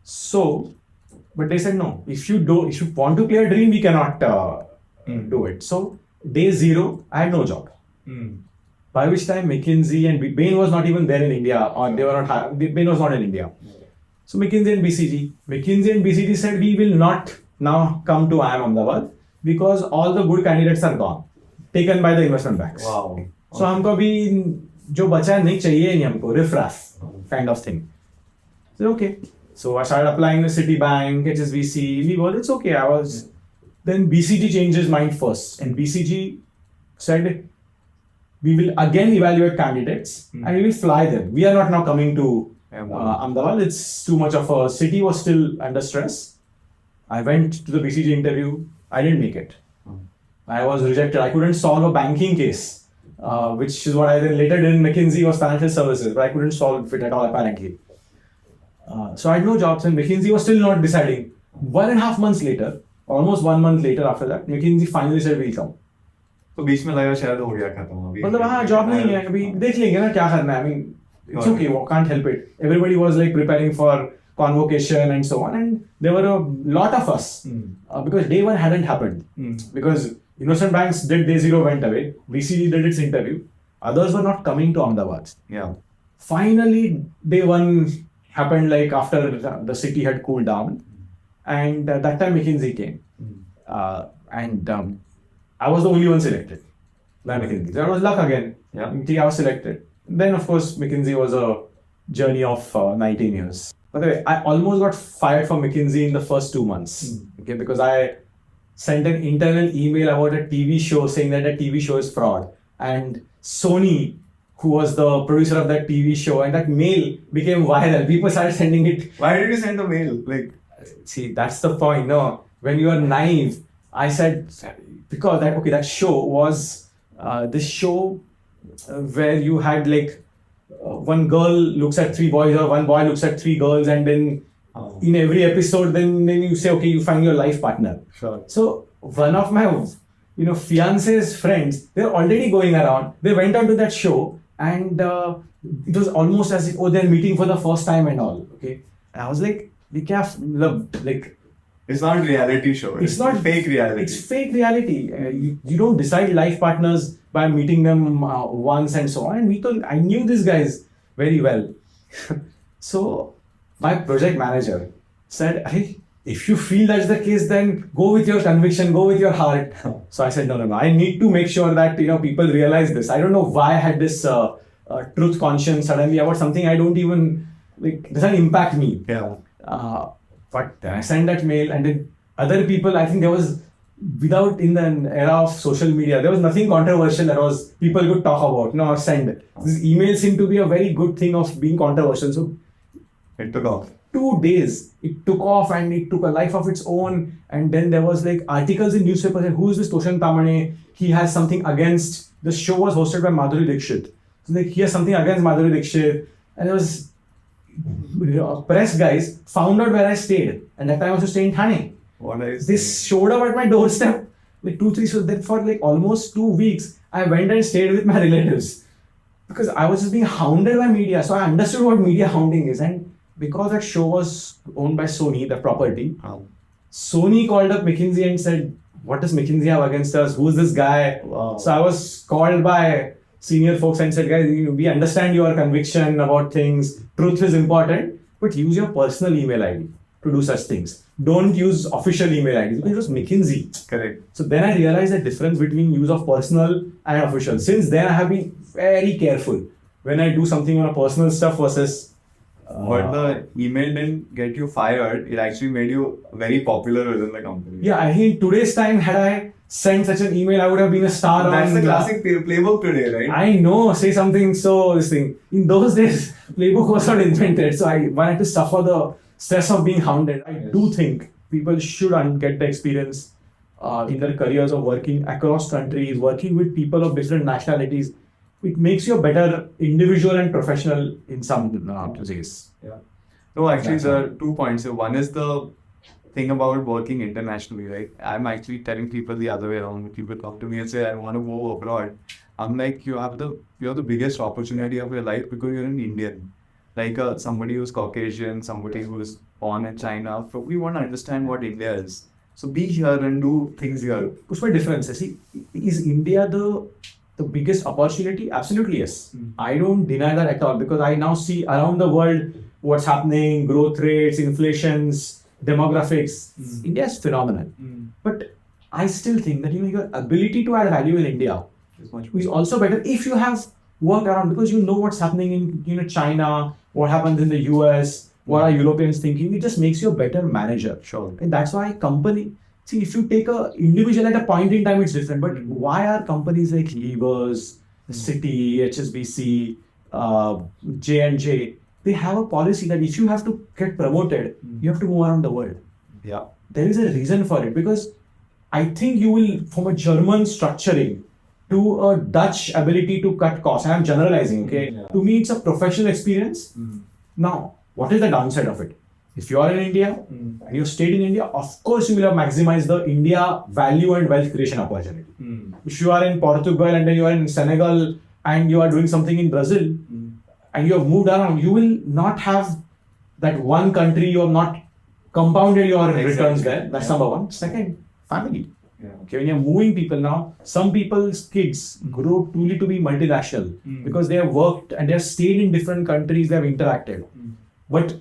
So, but they said no. If you want to play a dream, we cannot do it. So day zero, I had no job. By which time McKinsey and Bain was not even there in India, or they were not. Bain was not in India. So McKinsey and BCG said, we will not now come to IIM Ahmedabad because all the good candidates are gone, taken by the investment banks. Wow. So हमको अभी जो बचा है नहीं चाहिए नहीं हमको, riffraff kind of thing. So okay. So I started applying to Citibank, HSBC, it's okay. Then BCG changed his mind first, and BCG said, we will again evaluate candidates and we will fly them. We are not now coming to Ahmedabad. It's too much of a city, was still under stress. I went to the BCG interview. I didn't make it. I was rejected. I couldn't solve a banking case, which is what I then later did in McKinsey, was financial services, but I couldn't solve it at all apparently. So I had no jobs, and McKinsey was still not deciding. 1.5 months later, almost 1 month later after that, McKinsey finally said, we'll come. तो बीच में लगा शायद हो गया खत्म अभी. मतलब हाँ, जॉब नहीं है अभी, देख लेंगे ना क्या करना है. I mean, it's okay, can't help it. Everybody was like preparing for convocation and so on, and there were a lot of us because day one hadn't happened. Because investment banks did day zero, went away. BCG did its interview. Others were not coming to Ahmedabad. Yeah. Finally, day one happened like after the city had cooled down, and that time McKinsey came, and I was the only one selected by McKinsey. That was luck again. Yeah. I was selected. Then of course McKinsey was a journey of 19 years. By the way, I almost got fired from McKinsey in the first 2 months. Okay, because I sent an internal email about a TV show saying that a TV show is fraud, and Sony, who was the producer of that TV show, and that mail became viral. People started sending it. Why did you send the mail? Like, see, that's the point. No, when you are naive, I said, because that show was this show where you had like one girl looks at 3 boys, or one boy looks at 3 girls, and then in every episode, then you say, okay, you find your life partner. Sure. So one of my fiance's friends, they're already going around. They went on to that show, and it was almost as if, they're meeting for the first time and all. Okay, and I was like, it's not a reality show. It's not fake reality. It's fake reality. You don't decide life partners by meeting them once and so on. And I knew these guys very well. So my project manager said, hey, if you feel that's the case, then go with your conviction, go with your heart. So I said, no. I need to make sure that people realize this. I don't know why I had this truth conscience suddenly about something I don't even doesn't impact me. Yeah. But then I sent that mail, and then other people, I think there was, in the era of social media, there was nothing controversial that was people could talk about. Send it. This email seemed to be a very good thing of being controversial. So it took off. 2 days, it took off, and it took a life of its own. And then there was articles in newspapers saying, who is this Toshan Tamhane? He has something against. The show was hosted by Madhuri Dixit. So he has something against Madhuri Dixit. And there was press guys found out where I stayed, and that time I was staying in Thane. This showed up at my doorstep, 2-3. So then for almost 2 weeks, I went and stayed with my relatives because I was just being hounded by media. So I understood what media hounding is, and because that show was owned by Sony, the property, Sony called up McKinsey and said, what does McKinsey have against us? Who's this guy? Wow. So I was called by senior folks and said, guys, we understand your conviction about things. Truth is important, but use your personal email ID to do such things. Don't use official email IDs because it was McKinsey. Correct. So then I realized the difference between use of personal and official. Since then, I have been very careful when I do something on a personal stuff versus. But the email didn't get you fired. It actually made you very popular within the company. Yeah, I think today's time, had I sent such an email, I would have been a star. That's on the classic playbook today, right? I know, say something so this thing. In those days, playbook was not invented, so I wanted to suffer the stress of being hounded. I do think people should get the experience in their careers of working across countries, working with people of different nationalities. It makes you a better individual and professional in some ways. Yeah. No, actually, there are 2 points here. One is the thing about working internationally, right? I'm actually telling people the other way around. When people talk to me and say, I want to go abroad. I'm like, you have the biggest opportunity of your life because you're an Indian. Like somebody who's Caucasian, somebody who's born in China. So we want to understand what India is. So be here and do things here. What's my difference? See, is India the biggest opportunity? Absolutely yes. I don't deny that at all because I now see around the world what's happening, growth rates, inflations, demographics. India is phenomenal. But I still think that your ability to add value in India is also better if you have worked around because you know what's happening in China, what happens in the US, what are Europeans thinking. It just makes you a better manager. Sure. And that's why see, if you take a individual at a point in time, it's different. But why are companies like Levers, Citi, HSBC, J&J, they have a policy that if you have to get promoted, you have to move around the world. Yeah. There is a reason for it because I think you will, from a German structuring to a Dutch ability to cut costs, and I'm generalizing, okay? Yeah. To me, it's a professional experience. Now, what is the downside of it? If you are in India and you stayed in India, of course you will have maximized the India value and wealth creation opportunity. If you are in Portugal and then you are in Senegal and you are doing something in Brazil and you have moved around, you will not have that one country, you have not compounded your returns there. That's number one. Second, family. Yeah. Okay, when you're moving people now, some people's kids grow truly to be multinational because they have worked and they have stayed in different countries, they have interacted. But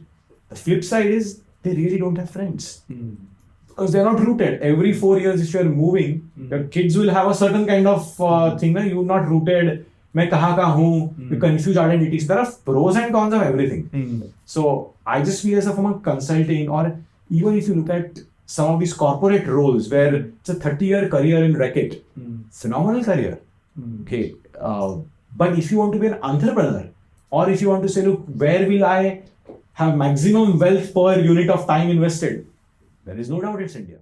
the flip side is they really don't have friends because they're not rooted. Every 4 years, if you're moving, your kids will have a certain kind of thing. You're not rooted. मैं कहाँ का हूँ? You confuse identities. There are pros and cons of everything. So I just feel as from a consulting or even if you look at some of these corporate roles where it's a 30-year career in Reckitt, phenomenal career. Okay, but if you want to be an entrepreneur or if you want to say, look, where will I have maximum wealth per unit of time invested? There is no doubt it's India.